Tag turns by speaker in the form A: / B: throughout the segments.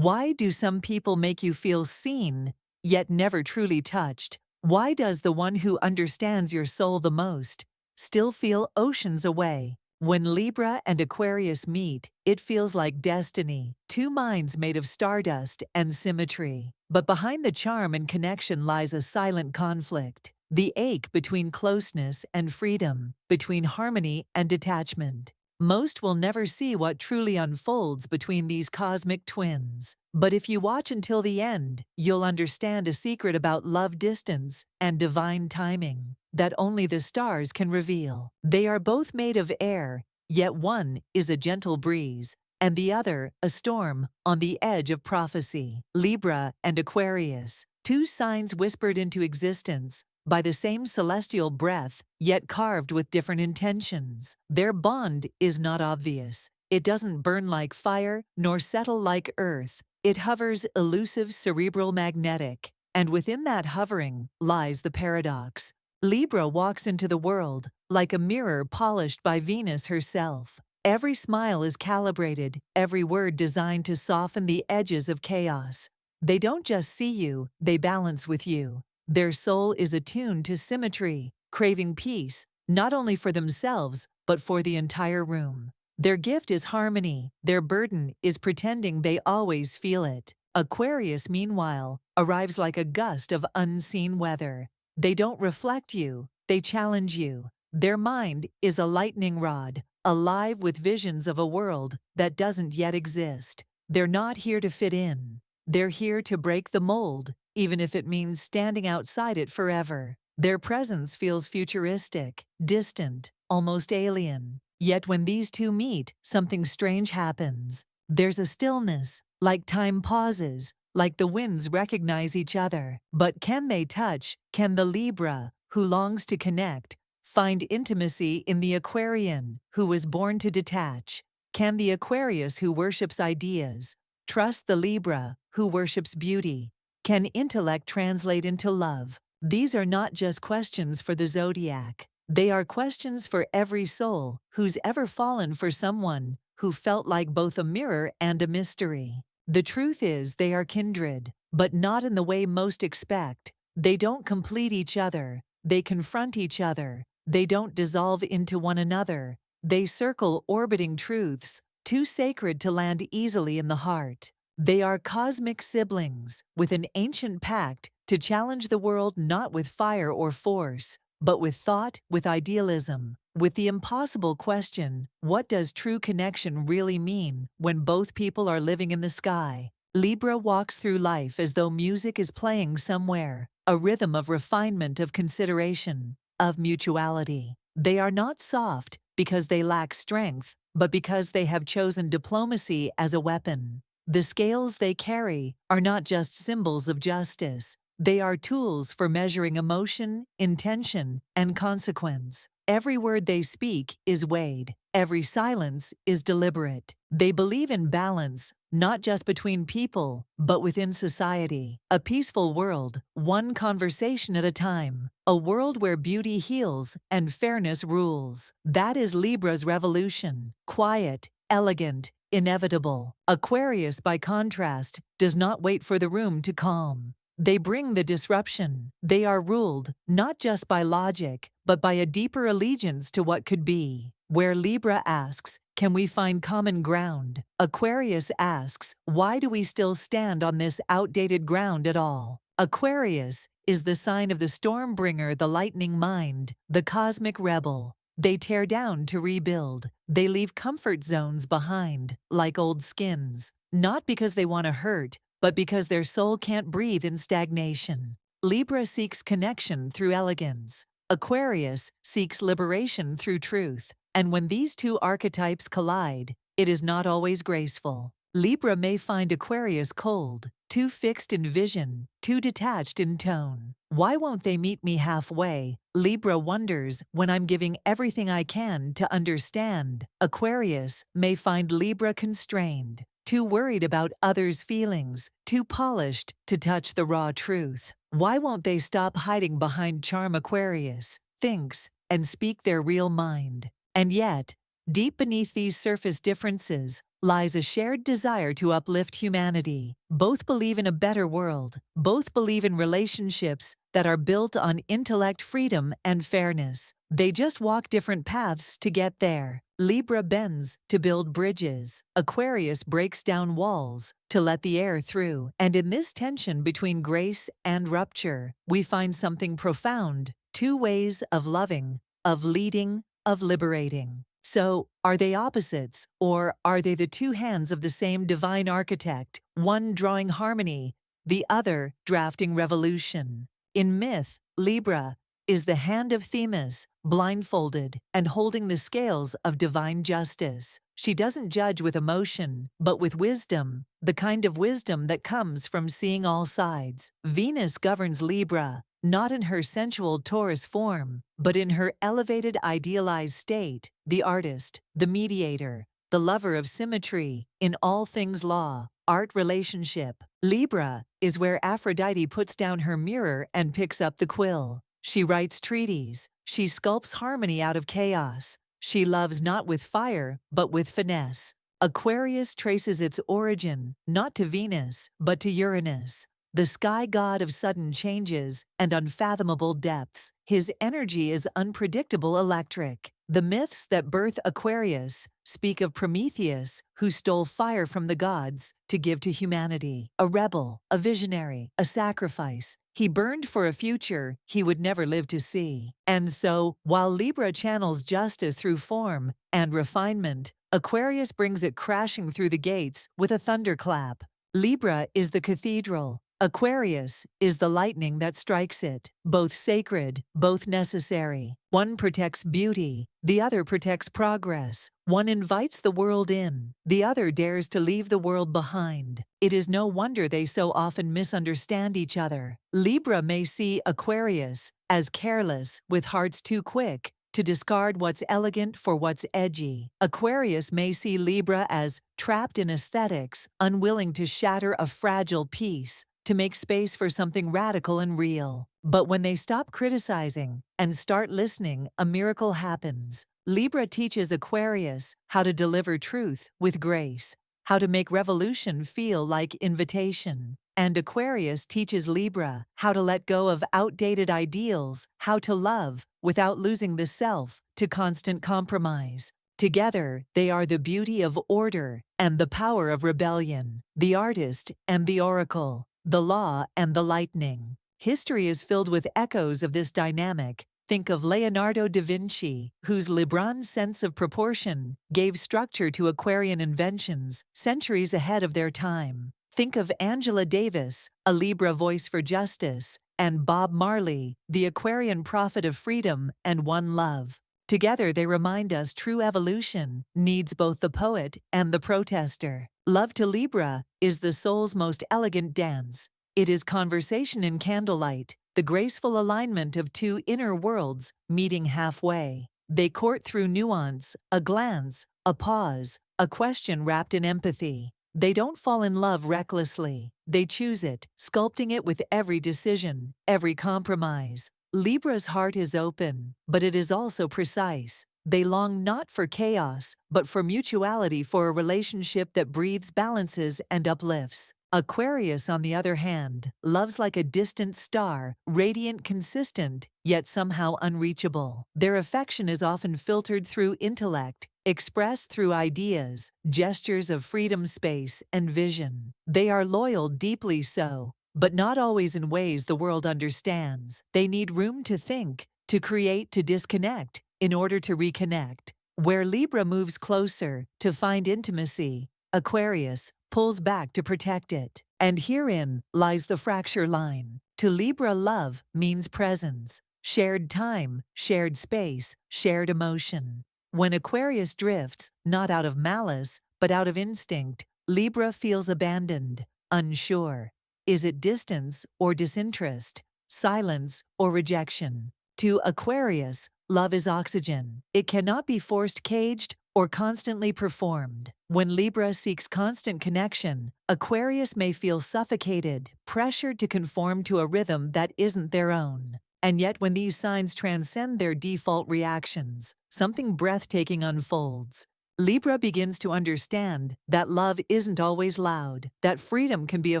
A: Why do some people make you feel seen, yet never truly touched? Why does the one who understands your soul the most still feel oceans away? When Libra and Aquarius meet, it feels like destiny, two minds made of stardust and symmetry. But behind the charm and connection lies a silent conflict, the ache between closeness and freedom, between harmony and detachment. Most will never see what truly unfolds between these cosmic twins. But if you watch until the end, you'll understand a secret about love distance and divine timing that only the stars can reveal. They are both made of air, yet one is a gentle breeze, and the other a storm on the edge of prophecy. Libra and Aquarius, two signs whispered into existence by the same celestial breath, yet carved with different intentions. Their bond is not obvious. It doesn't burn like fire, nor settle like earth. It hovers elusive, cerebral, magnetic. And within that hovering lies the paradox. Libra walks into the world like a mirror polished by Venus herself. Every smile is calibrated, every word designed to soften the edges of chaos. They don't just see you, they balance with you. Their soul is attuned to symmetry, craving peace, not only for themselves, but for the entire room. Their gift is harmony, their burden is pretending they always feel it. Aquarius, meanwhile, arrives like a gust of unseen weather. They don't reflect you, they challenge you. Their mind is a lightning rod, alive with visions of a world that doesn't yet exist. They're not here to fit in. They're here to break the mold, even if it means standing outside it forever. Their presence feels futuristic, distant, almost alien. Yet when these two meet, something strange happens. There's a stillness, like time pauses, like the winds recognize each other. But can they touch? Can the Libra, who longs to connect, find intimacy in the Aquarian, who was born to detach? Can the Aquarius, who worships ideas, trust the Libra, who worships beauty? Can intellect translate into love? These are not just questions for the Zodiac. They are questions for every soul who's ever fallen for someone who felt like both a mirror and a mystery. The truth is they are kindred, but not in the way most expect. They don't complete each other. They confront each other. They don't dissolve into one another. They circle orbiting truths, too sacred to land easily in the heart. They are cosmic siblings, with an ancient pact to challenge the world not with fire or force, but with thought, with idealism, with the impossible question, what does true connection really mean when both people are living in the sky? Libra walks through life as though music is playing somewhere, a rhythm of refinement, of consideration, of mutuality. They are not soft because they lack strength, but because they have chosen diplomacy as a weapon. The scales they carry are not just symbols of justice. They are tools for measuring emotion, intention, and consequence. Every word they speak is weighed. Every silence is deliberate. They believe in balance, not just between people, but within society. A peaceful world, one conversation at a time. A world where beauty heals and fairness rules. That is Libra's revolution. Quiet, elegant, inevitable. Aquarius, by contrast, does not wait for the room to calm. They bring the disruption. They are ruled, not just by logic, but by a deeper allegiance to what could be. Where Libra asks, can we find common ground? Aquarius asks, why do we still stand on this outdated ground at all? Aquarius is the sign of the storm bringer, the lightning mind, the cosmic rebel. They tear down to rebuild. They leave comfort zones behind, like old skins, not because they want to hurt, but because their soul can't breathe in stagnation. Libra seeks connection through elegance. Aquarius seeks liberation through truth. And when these two archetypes collide, it is not always graceful. Libra may find Aquarius cold, too fixed in vision, too detached in tone. Why won't they meet me halfway? Libra wonders when I'm giving everything I can to understand. Aquarius may find Libra constrained, too worried about others' feelings, too polished to touch the raw truth. Why won't they stop hiding behind charm? Aquarius thinks and speak their real mind. And yet, Deep beneath these surface differences lies a shared desire to uplift humanity. Both believe in a better world. Both believe in relationships that are built on intellect, freedom, and fairness. They just walk different paths to get there. Libra bends to build bridges. Aquarius breaks down walls to let the air through. And in this tension between grace and rupture, we find something profound. Two ways of loving, of leading, of liberating. So, are they opposites, or are they the two hands of the same divine architect, one drawing harmony, the other drafting revolution? In myth, Libra is the hand of Themis, blindfolded and holding the scales of divine justice. She doesn't judge with emotion, but with wisdom, the kind of wisdom that comes from seeing all sides. Venus governs Libra, not in her sensual Taurus form, but in her elevated idealized state, the artist, the mediator, the lover of symmetry in all things law, art, relationship. Libra is where Aphrodite puts down her mirror and picks up the quill. She writes treaties. She sculpts harmony out of chaos. She loves not with fire, but with finesse. Aquarius traces its origin, not to Venus, but to Uranus, the sky god of sudden changes and unfathomable depths. His energy is unpredictable, electric. The myths that birth Aquarius speak of Prometheus, who stole fire from the gods to give to humanity. A rebel, a visionary, a sacrifice. He burned for a future he would never live to see. And so, while Libra channels justice through form and refinement, Aquarius brings it crashing through the gates with a thunderclap. Libra is the cathedral. Aquarius is the lightning that strikes it, both sacred, both necessary. One protects beauty, the other protects progress. One invites the world in, the other dares to leave the world behind. It is no wonder they so often misunderstand each other. Libra may see Aquarius as careless, with hearts too quick to discard what's elegant for what's edgy. Aquarius may see Libra as trapped in aesthetics, unwilling to shatter a fragile piece, to make space for something radical and real. But when they stop criticizing and start listening, a miracle happens. Libra teaches Aquarius how to deliver truth with grace, how to make revolution feel like invitation. And Aquarius teaches Libra how to let go of outdated ideals, how to love without losing the self to constant compromise. Together, they are the beauty of order and the power of rebellion, the artist and the oracle, the law and the lightning. History is filled with echoes of this dynamic. Think of Leonardo da Vinci, whose Libran sense of proportion gave structure to Aquarian inventions centuries ahead of their time. Think of Angela Davis, a Libra voice for justice, and Bob Marley, the Aquarian prophet of freedom and one love. Together they remind us true evolution needs both the poet and the protester. Love to Libra is the soul's most elegant dance. It is conversation in candlelight, the graceful alignment of two inner worlds meeting halfway. They court through nuance, a glance, a pause, a question wrapped in empathy. They don't fall in love recklessly. They choose it, sculpting it with every decision, every compromise. Libra's heart is open, but it is also precise. They long not for chaos, but for mutuality, for a relationship that breathes, balances, and uplifts. Aquarius, on the other hand, loves like a distant star, radiant, consistent, yet somehow unreachable. Their affection is often filtered through intellect, expressed through ideas, gestures of freedom, space, and vision. They are loyal, deeply so, but not always in ways the world understands. They need room to think, to create, to disconnect, in order to reconnect. Where Libra moves closer to find intimacy, Aquarius pulls back to protect it. And herein lies the fracture line. To Libra, love means presence, shared time, shared space, shared emotion. When Aquarius drifts, not out of malice, but out of instinct, Libra feels abandoned, unsure. Is it distance or disinterest, silence or rejection? To Aquarius, love is oxygen. It cannot be forced, caged, or constantly performed. When Libra seeks constant connection, Aquarius may feel suffocated, pressured to conform to a rhythm that isn't their own. And yet when these signs transcend their default reactions, something breathtaking unfolds. Libra begins to understand that love isn't always loud, that freedom can be a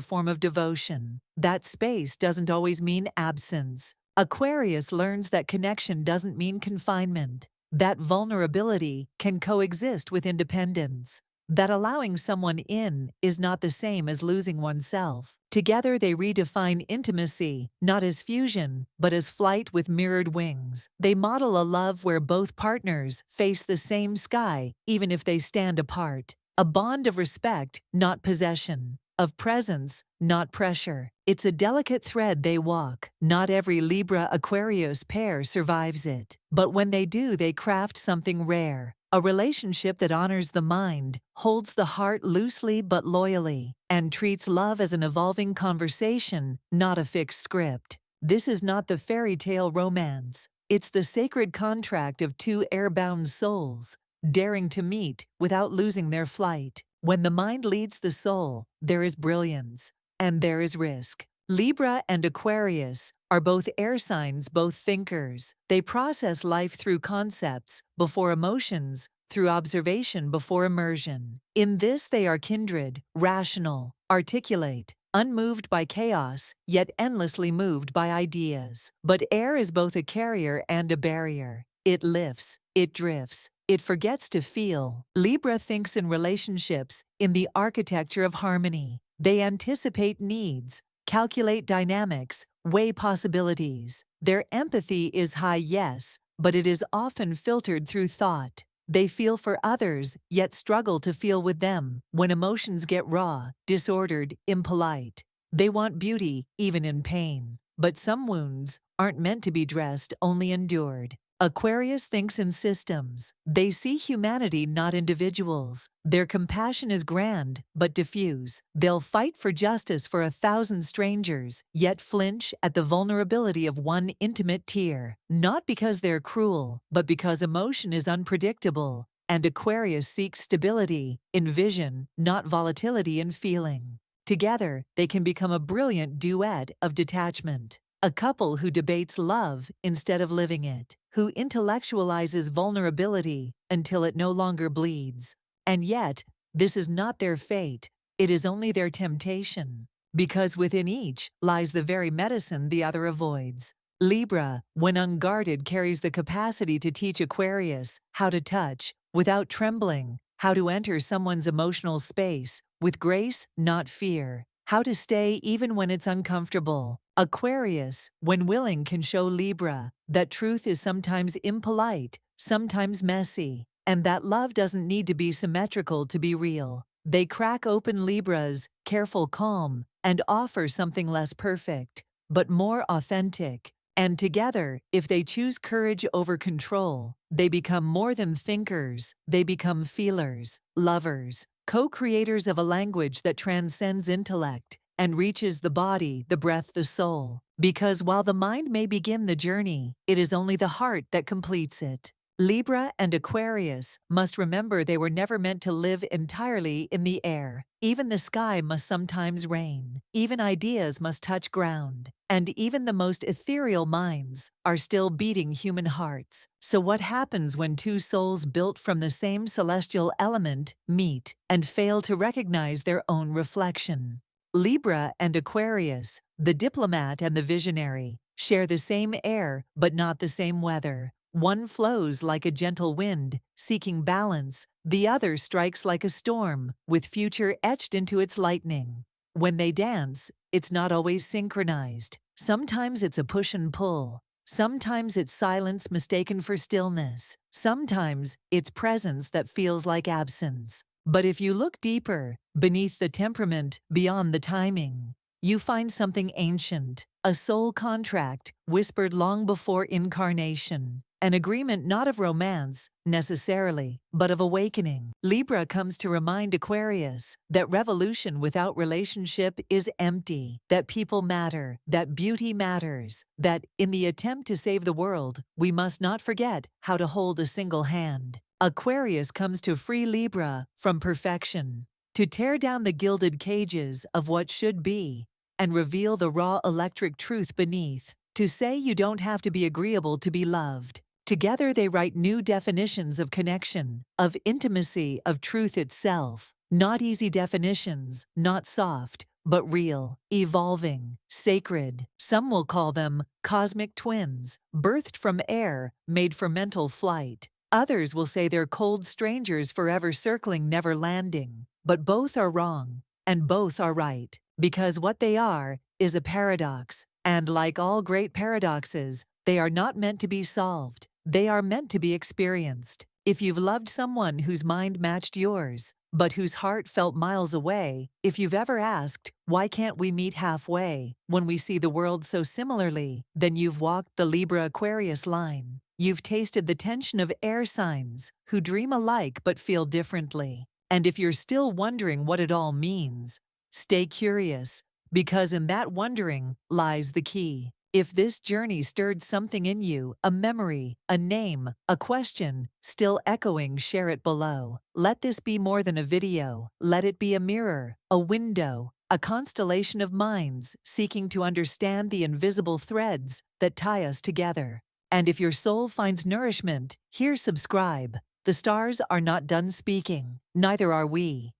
A: form of devotion, that space doesn't always mean absence. Aquarius learns that connection doesn't mean confinement, that vulnerability can coexist with independence, that allowing someone in is not the same as losing oneself. Together they redefine intimacy, not as fusion, but as flight with mirrored wings. They model a love where both partners face the same sky, even if they stand apart. A bond of respect, not possession. Of presence, not pressure. It's a delicate thread they walk. Not every Libra Aquarius pair survives it. But when they do, they craft something rare. A relationship that honors the mind, holds the heart loosely but loyally, and treats love as an evolving conversation, not a fixed script. This is not the fairy tale romance. It's the sacred contract of two airbound souls, daring to meet without losing their flight. When the mind leads the soul, there is brilliance, and there is risk. Libra and Aquarius are both air signs, both thinkers. They process life through concepts, before emotions, through observation before immersion. In this they are kindred, rational, articulate, unmoved by chaos, yet endlessly moved by ideas. But air is both a carrier and a barrier. It lifts, it drifts, it forgets to feel. Libra thinks in relationships, in the architecture of harmony. They anticipate needs, calculate dynamics, weigh possibilities. Their empathy is high, yes, but it is often filtered through thought. They feel for others, yet struggle to feel with them when emotions get raw, disordered, impolite. They want beauty, even in pain. But some wounds aren't meant to be dressed, only endured. Aquarius thinks in systems. They see humanity, not individuals. Their compassion is grand, but diffuse. They'll fight for justice for 1,000 strangers, yet flinch at the vulnerability of one intimate tear. Not because they're cruel, but because emotion is unpredictable, and Aquarius seeks stability in vision, not volatility in feeling. Together, they can become a brilliant duet of detachment. A couple who debates love instead of living it, who intellectualizes vulnerability until it no longer bleeds. And yet, this is not their fate, it is only their temptation, because within each lies the very medicine the other avoids. Libra, when unguarded, carries the capacity to teach Aquarius how to touch without trembling, how to enter someone's emotional space with grace, not fear, how to stay even when it's uncomfortable. Aquarius, when willing, can show Libra that truth is sometimes impolite, sometimes messy, and that love doesn't need to be symmetrical to be real. They crack open Libra's careful calm and offer something less perfect, but more authentic. And together, if they choose courage over control, they become more than thinkers, they become feelers, lovers, co-creators of a language that transcends intellect and reaches the body, the breath, the soul. Because while the mind may begin the journey, it is only the heart that completes it. Libra and Aquarius must remember they were never meant to live entirely in the air. Even the sky must sometimes rain. Even ideas must touch ground. And even the most ethereal minds are still beating human hearts. So what happens when two souls built from the same celestial element meet and fail to recognize their own reflection? Libra and Aquarius, the diplomat and the visionary, share the same air but not the same weather. One flows like a gentle wind, seeking balance. The other strikes like a storm, with future etched into its lightning. When they dance, it's not always synchronized. Sometimes it's a push and pull. Sometimes it's silence mistaken for stillness. Sometimes it's presence that feels like absence. But if you look deeper, beneath the temperament, beyond the timing, you find something ancient, a soul contract whispered long before incarnation. An agreement not of romance, necessarily, but of awakening. Libra comes to remind Aquarius that revolution without relationship is empty, that people matter, that beauty matters, that, in the attempt to save the world, we must not forget how to hold a single hand. Aquarius comes to free Libra from perfection, to tear down the gilded cages of what should be, and reveal the raw electric truth beneath, To say you don't have to be agreeable to be loved. Together they write new definitions of connection, of intimacy, of truth itself. Not easy definitions, not soft, but real, evolving, sacred. Some will call them cosmic twins, birthed from air, made for mental flight. Others will say they're cold strangers forever circling, never landing. But both are wrong, and both are right, because what they are is a paradox. And like all great paradoxes, they are not meant to be solved. They are meant to be experienced. If you've loved someone whose mind matched yours, but whose heart felt miles away, if you've ever asked, why can't we meet halfway when we see the world so similarly, then you've walked the Libra Aquarius line. You've tasted the tension of air signs who dream alike but feel differently. And if you're still wondering what it all means, stay curious, because in that wondering lies the key. If this journey stirred something in you, a memory, a name, a question, still echoing, share it below. Let this be more than a video. Let it be a mirror, a window, a constellation of minds seeking to understand the invisible threads that tie us together. And if your soul finds nourishment, here subscribe. The stars are not done speaking, neither are we.